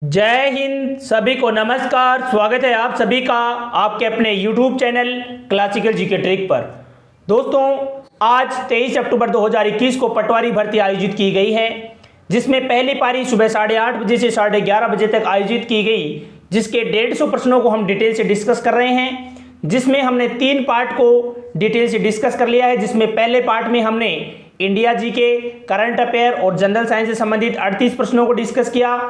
जय हिंद। सभी को नमस्कार। स्वागत है आप सभी का आपके अपने YouTube channel classical GK trick पर। दोस्तों, आज 23 अक्टूबर 2021 को पटवारी भर्ती आयोजित की गई है, जिसमें पहली पारी सुबह 8:30 बजे से 11:30 बजे तक आयोजित की गई, जिसके 150 प्रश्नों को हम डिटेल से डिस्कस कर रहे हैं, जिसमें हमने 3 पार्ट को डिटेल से डिस्कस कर लिया है। जिसमें पहले पार्ट में हमने इंडिया जीके, करंट अफेयर और जनरल साइंस से संबंधित 38 प्रश्नों को डिस्कस किया।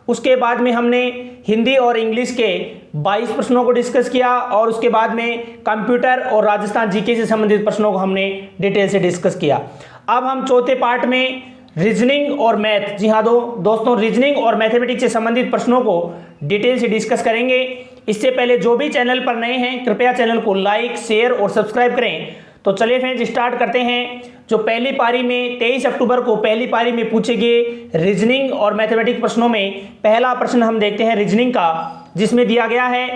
उसके बाद में हमने हिंदी और इंग्लिश के 22 प्रश्नों को डिस्कस किया और उसके बाद में कंप्यूटर और राजस्थान जीके से संबंधित प्रश्नों को हमने डिटेल से डिस्कस किया। अब हम चौथे पार्ट में रीजनिंग और मैथ, जी हाँ दोस्तों, रीजनिंग और मैथमेटिक्स से संबंधित प्रश्नों को डिटेल से डिस्कस करेंगे। इससे पहले जो भी चैनल पर नए हैं, कृपया चैनल को लाइक, शेयर और सब्सक्राइब करें। तो चलिए फ्रेंड्स, स्टार्ट करते हैं। जो पहली पारी में 23 अक्टूबर को पहली पारी में पूछे गए रीजनिंग और मैथमेटिक्स प्रश्नों में पहला प्रश्न हम देखते हैं रीजनिंग का, जिसमें दिया गया है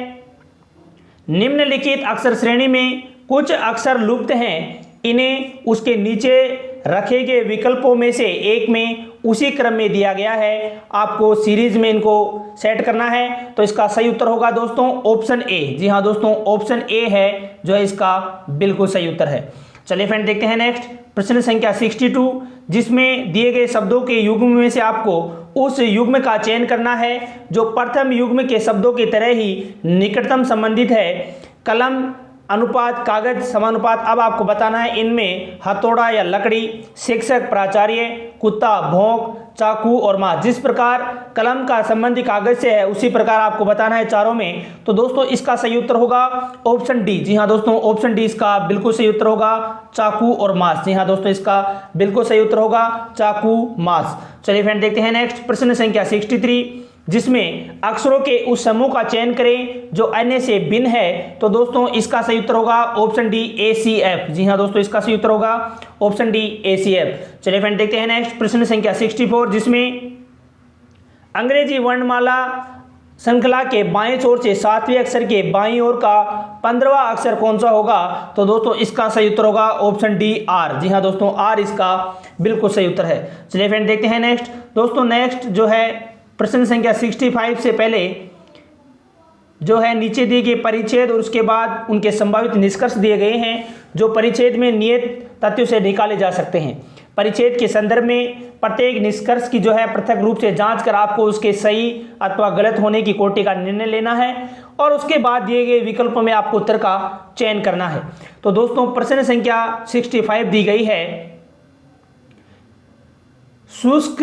निम्नलिखित अक्षर श्रेणी में कुछ अक्षर लुप्त हैं, इन्हें उसके नीचे रखे गए विकल्पों में से एक में उसी क्रम में दिया गया है। आपको सीरीज में इनको सेट करना है। तो इसका सही उत्तर होगा दोस्तों ऑप्शन ए। जी हाँ दोस्तों, ऑप्शन ए है जो है इसका बिल्कुल सही उत्तर है। चलिए फ्रेंड, देखते हैं नेक्स्ट प्रश्न संख्या 62, जिसमें दिए गए शब्दों के युग्म में से आपको उस युग्म का चयन करना है जो प्रथम युग्म के शब्दों की तरह ही निकटतम संबंधित है। कलम अनुपात, कागज समानुपात। अब आपको बताना है इनमें हथौड़ा या लकड़ी, शिक्षक, प्राचार्य, कुत्ता, भौंक, चाकू और माँ। जिस प्रकार कलम का संबंधी कागज से है उसी प्रकार आपको बताना है चारों में। तो दोस्तों इसका सही उत्तर होगा ऑप्शन डी। जी हाँ दोस्तों, ऑप्शन डी इसका बिल्कुल सही उत्तर होगा, चाकू और मांस। जी हाँ दोस्तों, इसका बिल्कुल सही उत्तर होगा चाकू, मांस। चलिए फ्रेंड, देखते हैं नेक्स्ट प्रश्न संख्या 63, जिसमें अक्षरों के उस समूह का चयन करें जो अन्य से भिन्न है। तो दोस्तों इसका सही उत्तर होगा ऑप्शन डी, ACF। जी हाँ दोस्तों, इसका सही उत्तर होगा ऑप्शन डी, ACF। चलिए फ्रेंड, देखते हैं नेक्स्ट प्रश्न संख्या 64, जिसमें अंग्रेजी वर्णमाला श्रृंखला के बाएं छोर से 7वें अक्षर के बाईं ओर का 15वां अक्षर कौन सा होगा। तो दोस्तों इसका सही उत्तर होगा ऑप्शन डी, R। जी हाँ दोस्तों, R इसका बिल्कुल सही उत्तर है। चलिए फ्रेंड, देखते हैं नेक्स्ट। दोस्तों नेक्स्ट जो है प्रश्न संख्या 65 से पहले जो है नीचे दिए गए परिच्छेद और उसके बाद उनके संभावित निष्कर्ष दिए गए हैं, जो परिच्छेद में नियत तथ्यों से निकाले जा सकते हैं। परिच्छेद के संदर्भ में प्रत्येक निष्कर्ष की जो है पृथक रूप से जांच कर आपको उसके सही अथवा गलत होने की कोटि का निर्णय लेना है और उसके बाद दिए गए विकल्पों में आपको उत्तर का चयन करना है। तो दोस्तों प्रश्न संख्या 65 दी गई है, शुष्क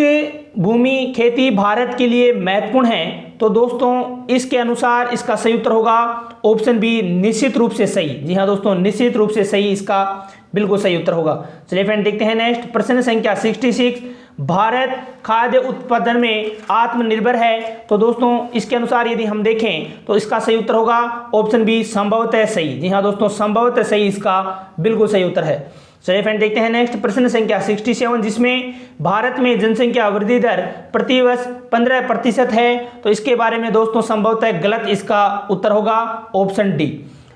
भूमि खेती भारत के लिए महत्वपूर्ण है। तो दोस्तों इसके अनुसार इसका सही उत्तर होगा ऑप्शन बी, निश्चित रूप से सही। जी हाँ दोस्तों, निश्चित रूप से सही इसका बिल्कुल सही उत्तर होगा। चलिए फ्रेंड, देखते हैं नेक्स्ट प्रश्न संख्या 66, भारत खाद्य उत्पादन में आत्मनिर्भर है। तो दोस्तों इसके अनुसार यदि हम देखें तो इसका सही उत्तर होगा ऑप्शन बी, संभवतः सही। जी हाँ दोस्तों, संभवतः सही इसका बिल्कुल सही उत्तर है। चलिए फ्रेंड, देखते हैं नेक्स्ट प्रश्न संख्या 67, जिसमें भारत में जनसंख्या वृद्धि दर प्रतिवर्ष 15% है। तो इसके बारे में दोस्तों संभवतः गलत इसका उत्तर होगा ऑप्शन डी।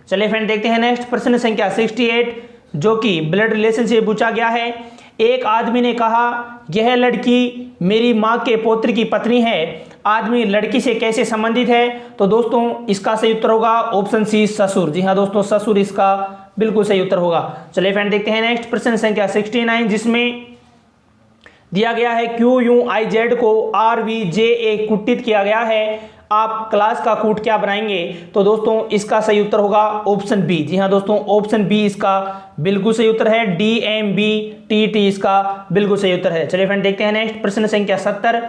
चलिए फ्रेंड, देखते हैं नेक्स्ट प्रश्न संख्या 68, जो कि ब्लड रिलेशन से पूछा गया है। एक आदमी ने कहा यह लड़की मेरी माँ के पौत्र की पत्नी है। आदमी लड़की से कैसे संबंधित है। तो दोस्तों इसका सही उत्तर होगा ऑप्शन सी, ससुर। जी हाँ दोस्तों, ससुर इसका बिल्कुल सही उत्तर होगा। चलिए फ्रेंड, देखते हैं नेक्स्ट प्रश्न संख्या 69, जिसमें दिया गया है QUIZ को RVJA कुटित किया गया है। आप क्लास का कूट क्या बनाएंगे। तो दोस्तों इसका सही उत्तर होगा ऑप्शन बी। जी हाँ दोस्तों, ऑप्शन बी इसका बिल्कुल सही उत्तर है, DMBTT इसका बिल्कुल सही उत्तर है। चलिए फ्रेंड, देखते हैं नेक्स्ट प्रश्न संख्या 70,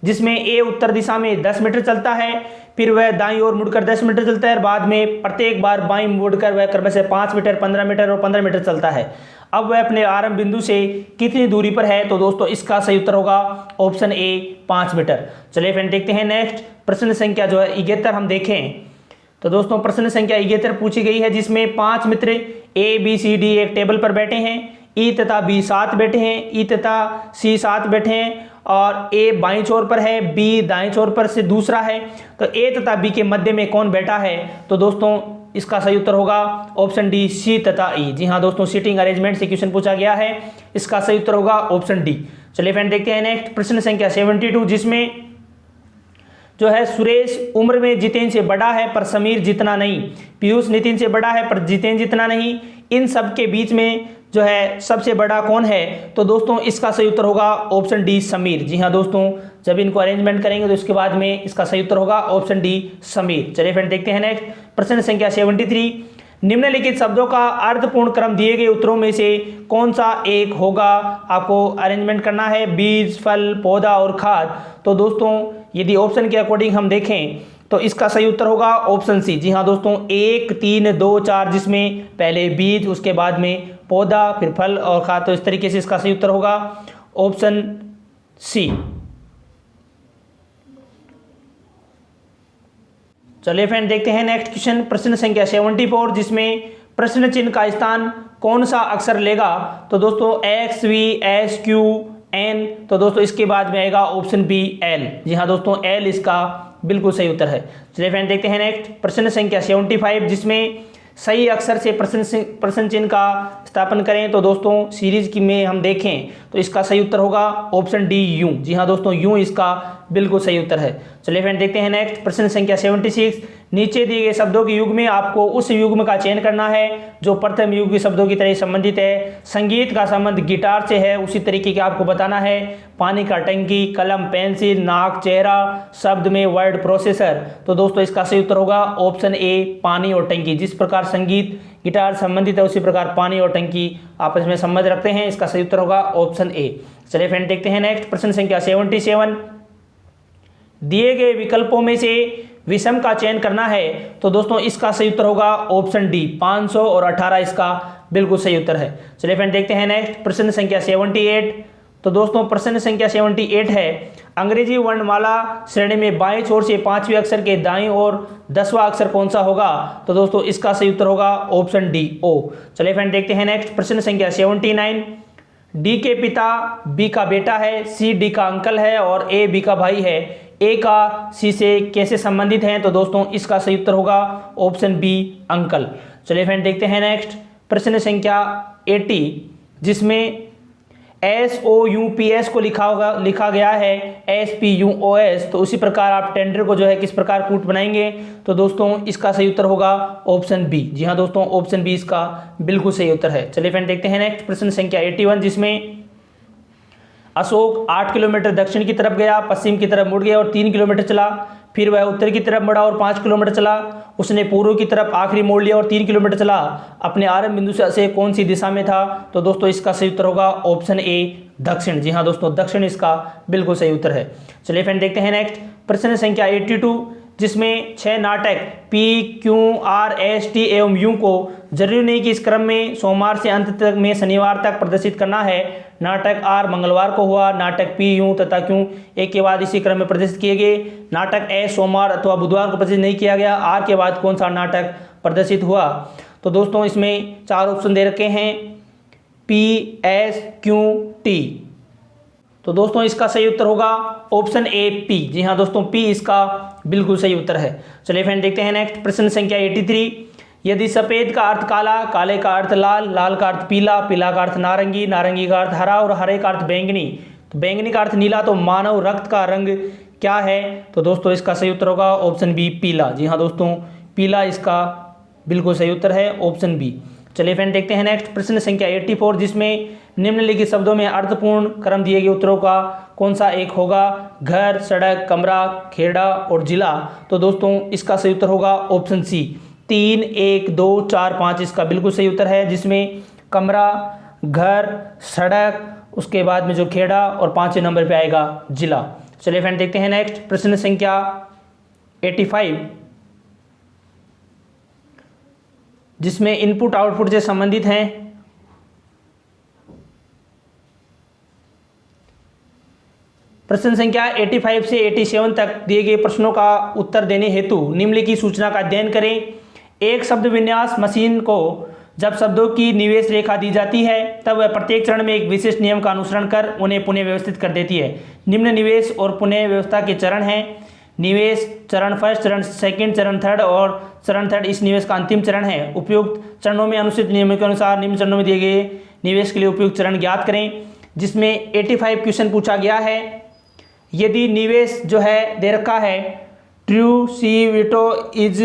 जिसमें ए उत्तर दिशा में 10 मीटर चलता है, फिर वह दाईं ओर मुड़कर 10 मीटर चलता है और बाद में प्रत्येक बार बाईं मुड़कर वह क्रम से 5 मीटर, 15 मीटर और 15 मीटर चलता है। अब वह अपने आरंभ बिंदु से कितनी दूरी पर है। तो दोस्तों इसका सही उत्तर होगा ऑप्शन ए, 5 मीटर। चलिए फ्रेंड, देखते हैं नेक्स्ट प्रश्न संख्या जो है 71 हम देखें। तो दोस्तों प्रश्न संख्या 71 पूछी गई है, जिसमें 5 मित्र ABCD एक टेबल पर बैठे हैं, E तथा B साथ बैठे हैं, E तथा C साथ बैठे हैं और A बाईं छोर पर है, B दाईं छोर पर से दूसरा है। तो A तथा B के मध्य में कौन बैठा है। तो दोस्तों इसका सही उत्तर होगा ऑप्शन डी, C तथा E। जी हाँ दोस्तों, सीटिंग अरेंजमेंट से क्वेश्चन पूछा गया है, इसका सही उत्तर होगा ऑप्शन डी। चलिए फ्रेंड, देखते हैं नेक्स्ट प्रश्न संख्या 72, जिसमें जो है सुरेश उम्र में जितेंद्र से बड़ा है पर समीर जितना नहीं, पीयूष नितिन से बड़ा है पर जितेंद्र जितना नहीं, इन सब के बीच में जो है सबसे बड़ा कौन है? तो दोस्तों इसका सही उत्तर होगा ऑप्शन डी समीर। जी हाँ दोस्तों, जब इनको अरेंजमेंट करेंगे तो इसके बाद में इसका सही उत्तर होगा ऑप्शन डी समीर। चलिए फ्रेंड देखते हैं नेक्स्ट प्रश्न संख्या 73। निम्नलिखित शब्दों का अर्थपूर्ण क्रम दिए गए उत्तरों में से कौन सा एक होगा? आपको अरेंजमेंट करना है बीज, फल, पौधा और खाद। तो दोस्तों यदि ऑप्शन के अकॉर्डिंग हम देखें तो इसका सही उत्तर होगा ऑप्शन सी। जी हाँ दोस्तों, 1, 3, 2, 4 जिसमें पहले बीज, उसके बाद में पौधा, फिर फल और खाद। तो इस तरीके से इसका सही उत्तर होगा ऑप्शन सी। चलिए फ्रेंड देखते हैं नेक्स्ट क्वेश्चन प्रश्न संख्या 74 जिसमें प्रश्न चिन्ह का स्थान कौन सा अक्षर लेगा? तो दोस्तों X, V, S, Q, N. तो दोस्तों इसके बाद में आएगा ऑप्शन बी एल। जी हाँ दोस्तों, एल इसका बिल्कुल सही उत्तर है। चलिए फ्रेंड देखते हैं नेक्स्ट प्रश्न संख्या 75 जिसमें सही अक्षर से प्रश्न चिन्ह का स्थापन करें। तो दोस्तों सीरीज की में हम देखें तो इसका सही उत्तर होगा ऑप्शन डी यू। जी हाँ दोस्तों, यू इसका बिल्कुल सही उत्तर है। चलिए फ्रेंड देखते हैं नेक्स्ट प्रश्न संख्या 76। नीचे दिए गए शब्दों के युग में आपको उस युग्म का चयन करना है जो प्रथम युग के शब्दों की तरह संबंधित है। संगीत का संबंध गिटार से है, उसी तरीके के आपको बताना है। पानी का टंकी, कलम, पेंसिल, नाक, चेहरा, शब्द में वर्ड प्रोसेसर। तो दोस्तों इसका सही उत्तर होगा ऑप्शन ए पानी और टंकी। जिस प्रकार संगीत गिटार संबंधित है उसी प्रकार पानी और टंकी आपस में संबंध रखते हैं। इसका सही उत्तर होगा ऑप्शन ए। चलिए फ्रेंड देखते हैं नेक्स्ट प्रश्न संख्या 77। दिए गए विकल्पों में से विषम का चयन करना है। तो दोस्तों इसका सही उत्तर होगा ऑप्शन डी 500 और 18 इसका बिल्कुल सही उत्तर है। चलिए फ्रेंड देखते हैं नेक्स्ट प्रश्न संख्या 78। तो दोस्तों प्रश्न संख्या 78 है अंग्रेजी वर्णमाला श्रेणी में बाएं छोर से 5वें अक्षर के दाईं ओर 10वां अक्षर कौन सा होगा? तो दोस्तों इसका सही उत्तर होगा ऑप्शन डी ओ। चलिए फ्रेंड देखते हैं नेक्स्ट प्रश्न संख्या 79। डी के पिता बी का बेटा है, सी डी का अंकल है और ए बी का भाई है। ए का सी से कैसे संबंधित हैं? तो दोस्तों इसका सही उत्तर होगा ऑप्शन बी अंकल। चलिए फ्रेंड देखते हैं नेक्स्ट प्रश्न संख्या 80 जिसमें S O U P S को लिखा गया है S P U O S. तो उसी प्रकार आप टेंडर को जो है किस प्रकार कूट बनाएंगे? तो दोस्तों इसका सही उत्तर होगा ऑप्शन बी। जी हाँ दोस्तों, ऑप्शन बी इसका बिल्कुल सही उत्तर है। चलिए फ्रेंड देखते हैं नेक्स्ट प्रश्न संख्या 81 जिसमें अशोक 8 किलोमीटर दक्षिण की तरफ गया, पश्चिम की तरफ मुड़ गया और 3 किलोमीटर चला। फिर वह उत्तर की तरफ मुड़ा और 5 किलोमीटर चला। उसने पूर्व की तरफ आखिरी मोड़ लिया और 3 किलोमीटर चला। अपने आरंभ बिंदु से कौन सी दिशा में था? तो दोस्तों इसका सही उत्तर होगा ऑप्शन ए दक्षिण। जी हाँ दोस्तों, दक्षिण इसका बिल्कुल सही उत्तर है। चलिए फ्रेंड देखते हैं नेक्स्ट प्रश्न संख्या 82 जिसमें 6 नाटक P, Q, R, S, T एवं यू को जरूरी नहीं कि इस क्रम में सोमवार से अंत तक में शनिवार तक प्रदर्शित करना है। नाटक आर मंगलवार को हुआ, नाटक पी यूं तथा क्यों एक के बाद इसी क्रम में प्रदर्शित किए गए। नाटक एस सोमवार अथवा बुधवार को प्रदर्शित नहीं किया गया। आर के बाद कौन सा नाटक प्रदर्शित हुआ? तो दोस्तों इसमें 4 ऑप्शन दे रखे हैं पी, एस, क्यू, टी। तो दोस्तों इसका सही उत्तर होगा ऑप्शन ए पी। जी हाँ दोस्तों, पी इसका बिल्कुल सही उत्तर है। चलिए फ्रेंड देखते हैं नेक्स्ट प्रश्न संख्या 83। यदि सफेद का अर्थ काला, काले का अर्थ लाल, लाल का अर्थ पीला, पीला का अर्थ नारंगी, नारंगी का अर्थ हरा और हरे का अर्थ बैंगनी, तो बैंगनी का अर्थ नीला, तो मानव रक्त का रंग क्या है? तो दोस्तों इसका सही उत्तर होगा ऑप्शन बी पीला। जी हाँ दोस्तों, पीला इसका बिल्कुल सही उत्तर है ऑप्शन बी। चलिए फ्रेंड देखते हैं नेक्स्ट प्रश्न संख्या 84 जिसमें निम्नलिखित शब्दों में अर्थपूर्ण क्रम दिए गए उत्तरों का कौन सा एक होगा? घर, सड़क, कमरा, खेड़ा और जिला। तो दोस्तों इसका सही उत्तर होगा ऑप्शन सी 3, 1, 2, 4, 5 इसका बिल्कुल सही उत्तर है जिसमें कमरा, घर, सड़क, उसके बाद में जो खेड़ा और 5वें नंबर पे आएगा जिला। चलिए फ्रेंड देखते हैं नेक्स्ट प्रश्न संख्या 85 जिसमें इनपुट आउटपुट से संबंधित हैं। प्रश्न संख्या 85 से 87 तक दिए गए प्रश्नों का उत्तर देने हेतु निम्नलिखित सूचना का अध्ययन करें। एक शब्द विन्यास मशीन को जब शब्दों की निवेश रेखा दी जाती है तब वह प्रत्येक चरण में एक विशिष्ट नियम का अनुसरण कर उन्हें पुनः व्यवस्थित कर देती है। निम्न निवेश और पुनः व्यवस्था के चरण हैं। निवेश चरण फर्स्ट, चरण सेकंड, चरण थर्ड और चरण थर्ड इस निवेश का अंतिम चरण है। उपयुक्त चरणों में अनुचित नियमों के अनुसार निम्न चरणों में दिए गए निवेश के लिए उपयुक्त चरण ज्ञात करें। जिसमें 85 क्वेश्चन पूछा गया है। यदि निवेश जो है दे रखा है ट्रू सी विटो इज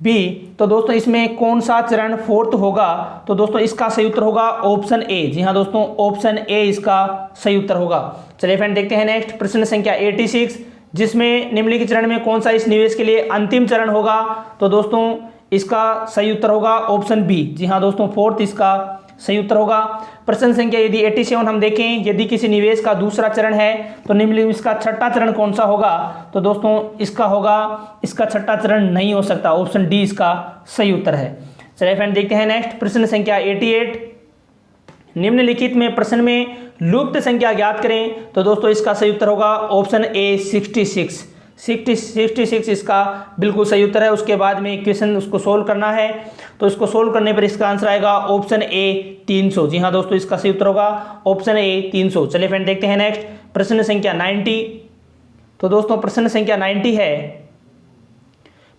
बी। तो दोस्तों इसमें कौन सा चरण फोर्थ होगा? तो दोस्तों इसका सही उत्तर होगा ऑप्शन ए। जी हाँ दोस्तों, ऑप्शन ए इसका सही उत्तर होगा। चलिए फ्रेंड देखते हैं नेक्स्ट प्रश्न संख्या 86, जिसमें निम्नलिखित चरण में कौन सा इस निवेश के लिए अंतिम चरण होगा? तो दोस्तों इसका सही उत्तर होगा ऑप्शन बी। जी हाँ दोस्तों, फोर्थ इसका सही उत्तर होगा। प्रश्न संख्या यदि 87 हम देखें, यदि किसी निवेश का दूसरा चरण है तो निम्नलिखित इसका छठा चरण कौन सा होगा? तो दोस्तों इसका होगा, इसका छठा चरण नहीं हो सकता, ऑप्शन डी इसका सही उत्तर है। चलिए फ्रेंड देखते हैं नेक्स्ट प्रश्न संख्या 88, निम्नलिखित में प्रश्न में लुप्त संख्या ज्ञात करें। तो दोस्तों इसका सही उत्तर होगा ऑप्शन ए 66। 66 इसका बिल्कुल सही उत्तर है। उसके बाद में क्वेश्चन उसको सोल्व करना है, तो इसको सोल्व करने पर इसका आंसर आएगा ऑप्शन ए 300। जी हाँ दोस्तों, इसका सही उत्तर होगा ऑप्शन ए 300। चलिए फ्रेंड देखते हैं नेक्स्ट प्रश्न संख्या 90। तो दोस्तों प्रश्न संख्या 90 है,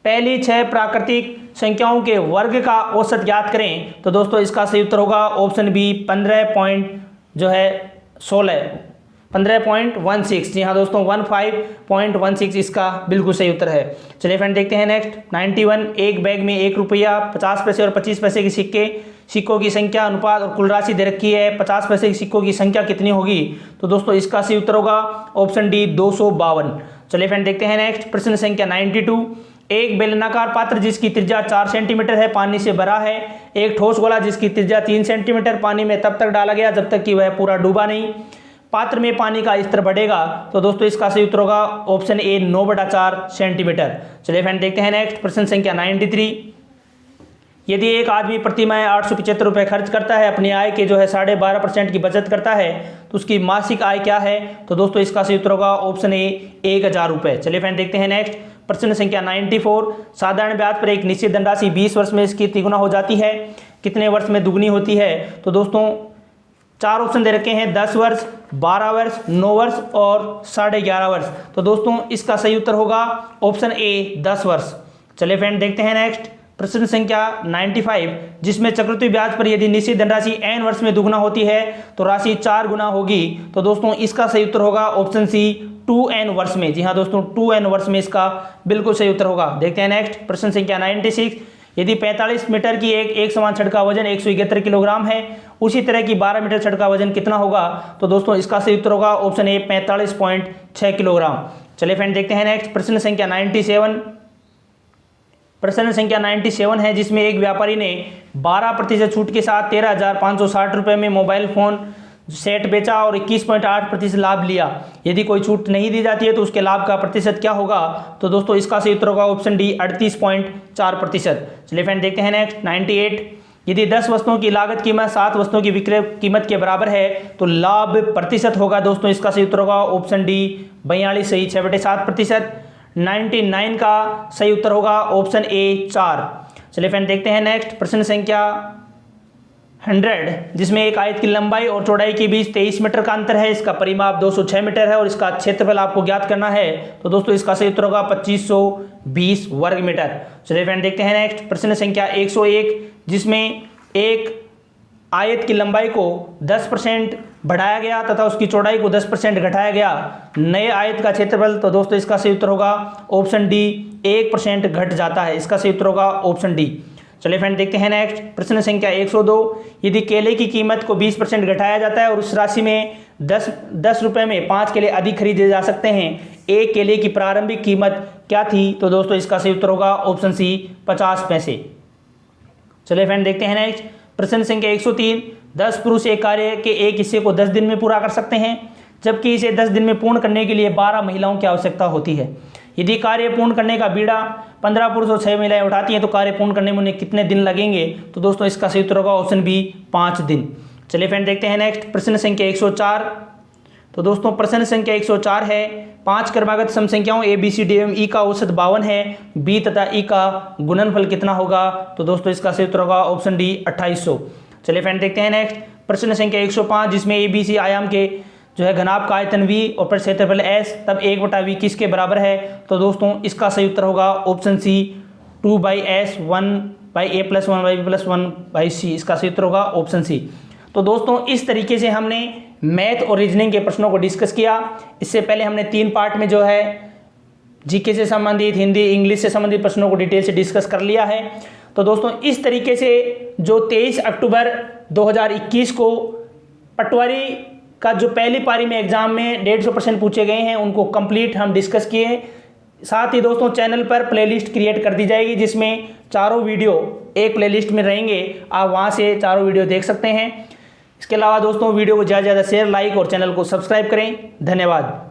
पहली 6 प्राकृतिक संख्याओं के वर्ग का औसत ज्ञात करें। तो दोस्तों इसका सही उत्तर होगा ऑप्शन बी 15.16। जी हाँ दोस्तों, 15.16 इसका बिल्कुल सही उत्तर है। चलिए फ्रेंड देखते हैं नेक्स्ट 91, एक बैग में 1 रुपया 50 पैसे और 25 पैसे के सिक्कों की संख्या अनुपात और कुल राशि दे रखी है। 50 पैसे के सिक्कों की संख्या कितनी होगी? तो दोस्तों इसका सही उत्तर होगा ऑप्शन डी 252। चलिए फ्रेंड देखते हैं नेक्स्ट प्रश्न संख्या 92, एक बेलनाकार पात्र जिसकी त्रिज्या 4 सेंटीमीटर है पानी से भरा है। एक ठोस गोला जिसकी त्रिज्या 3 सेंटीमीटर पानी में तब तक डाला गया जब तक कि वह पूरा डूबा नहीं। पात्र में पानी का स्तर बढ़ेगा। तो दोस्तों इसका सही उत्तर होगा ऑप्शन ए 9/4 सेंटीमीटर। चलिए फ्रेंड देखते हैं नेक्स्ट प्रश्न संख्या 93, यदि एक आदमी प्रति माह 875 रुपये खर्च करता है, अपनी आय के 12.5% की बचत करता है, तो उसकी मासिक आय क्या है? तो दोस्तों इसका सही उत्तर होगा ऑप्शन ए 1000 रुपये। चलिए फ्रेंड देखते हैं नेक्स्ट प्रश्न संख्या 94, साधारण ब्याज पर एक निश्चित धनराशि 20 वर्ष में इसकी तिगुना हो जाती है, कितने वर्ष में दुगनी होती है? तो दोस्तों 4 ऑप्शन दे रखे हैं, 10 वर्ष, 12 वर्ष, 9 वर्ष और 11.5 वर्ष। तो दोस्तों इसका सही उत्तर होगा ऑप्शन ए 10 वर्ष। चलिए फ्रेंड देखते हैं नेक्स्ट प्रश्न संख्या 95, जिसमें चक्रवृद्धि ब्याज पर यदि निश्चित धनराशि n वर्ष में दुगना होती है तो राशि 4 गुना होगी। तो दोस्तों इसका सही उत्तर होगा ऑप्शन सी 2n वर्ष में। जी हाँ दोस्तों, 2n वर्ष में इसका बिल्कुल सही उत्तर होगा। देखते हैं नेक्स्ट प्रश्न संख्या 96, यदि 45 मीटर की एक समान छड़ का वजन 171 किलोग्राम है, उसी तरह की 12 मीटर छड़ का वजन कितना होगा? तो दोस्तों इसका सही उत्तर होगा ऑप्शन ए 45.6 किलोग्राम। चलिए फ्रेंड देखते हैं नेक्स्ट प्रश्न संख्या 97। प्रश्न संख्या 97 है, जिसमें एक व्यापारी ने 12% छूट के साथ 13,560 रुपये में मोबाइल फोन सेट बेचा और 21.8% लाभ लिया। यदि कोई छूट नहीं दी जाती है तो उसके लाभ का प्रतिशत क्या होगा? तो दोस्तों इसका सही उत्तर होगा ऑप्शन डी 38.4%। चलिए फ्रेंड देखते हैं नेक्स्ट 98, यदि 10 वस्तुओं की लागत कीमत 7 वस्तुओं की विक्रय कीमत के बराबर है तो लाभ प्रतिशत होगा। दोस्तों इसका सही उत्तर होगा ऑप्शन डी 42 सही 6/7%। 99 का सही उत्तर होगा ऑप्शन ए 4। चलिए फ्रेंड देखते हैं नेक्स्ट प्रश्न संख्या 100, जिसमें एक आयत की लंबाई और चौड़ाई के बीच 23 मीटर का अंतर है, इसका परिमाप 206 मीटर है और इसका क्षेत्रफल आपको ज्ञात करना है। तो दोस्तों इसका सही उत्तर होगा 2520 वर्ग मीटर। चलिए फ्रेंड देखते हैं नेक्स्ट प्रश्न संख्या 101, जिसमें एक आयत की लंबाई को 10% बढ़ाया गया तथा उसकी चौड़ाई को 10% घटाया गया, नए आयत का क्षेत्रफल। तो दोस्तों इसका सही उत्तर होगा ऑप्शन डी 1% घट जाता है, इसका सही उत्तर होगा ऑप्शन डी। चलिए फ्रेंड देखते हैं नेक्स्ट प्रश्न संख्या 102, यदि केले की कीमत को 20% घटाया जाता है और उस राशि में 10 रुपये में 5 केले अधिक खरीदे जा सकते हैं, एक केले की प्रारंभिक कीमत क्या थी? तो दोस्तों इसका सही उत्तर होगा ऑप्शन सी 50 पैसे। चलिए फ्रेंड देखते हैं नेक्स्ट प्रश्न संख्या 103, 10 पुरुष एक कार्य के एक हिस्से को 10 दिन में पूरा कर सकते हैं, जबकि इसे 10 दिन में पूर्ण करने के लिए 12 महिलाओं की आवश्यकता होती है। यदि कार्य पूर्ण करने का बीड़ा 15 पुरुष और 6 महिलाएं उठाती हैं तो कार्य पूर्ण करने में उन्हें कितने दिन लगेंगे? तो दोस्तों इसका सही उत्तर होगा ऑप्शन बी 5 दिन। चलिए फ्रेंड देखते हैं नेक्स्ट प्रश्न संख्या 104। तो दोस्तों प्रश्न संख्या 104 है, 5 क्रमागत सम संख्याओं ए बी सी डी एवं ई का औसत 52 है, बी तथा ई का गुणनफल कितना होगा? तो दोस्तों इसका सही उत्तर होगा ऑप्शन डी 2800। चलिए फ्रेंड देखते हैं नेक्स्ट प्रश्न संख्या 105, जिसमें ए बी सी आयाम के घनाभ का आयतन v और क्षेत्रफल s, तब 1/v किसके बराबर है? तो दोस्तों इसका सही उत्तर होगा option C 2/s 1/a + 1/b + 1/c, इसका सही उत्तर होगा ऑप्शन सी। तो दोस्तों इस तरीके से हमने मैथ और रीजनिंग के प्रश्नों को डिस्कस किया। इससे पहले हमने 3 पार्ट में जीके से संबंधित, हिंदी, इंग्लिश से संबंधित प्रश्नों को डिटेल से डिस्कस कर लिया है। तो दोस्तों इस तरीके से जो 23 अक्टूबर 2021 को पटवारी का जो पहली पारी में एग्जाम में 150% पूछे गए हैं उनको कंप्लीट हम डिस्कस किए। साथ ही दोस्तों चैनल पर प्लेलिस्ट क्रिएट कर दी जाएगी जिसमें चारों वीडियो एक प्लेलिस्ट में रहेंगे, आप वहां से चारों वीडियो देख सकते हैं। इसके अलावा दोस्तों वीडियो को ज़्यादा से ज़्यादा शेयर, लाइक और चैनल को सब्सक्राइब करें। धन्यवाद।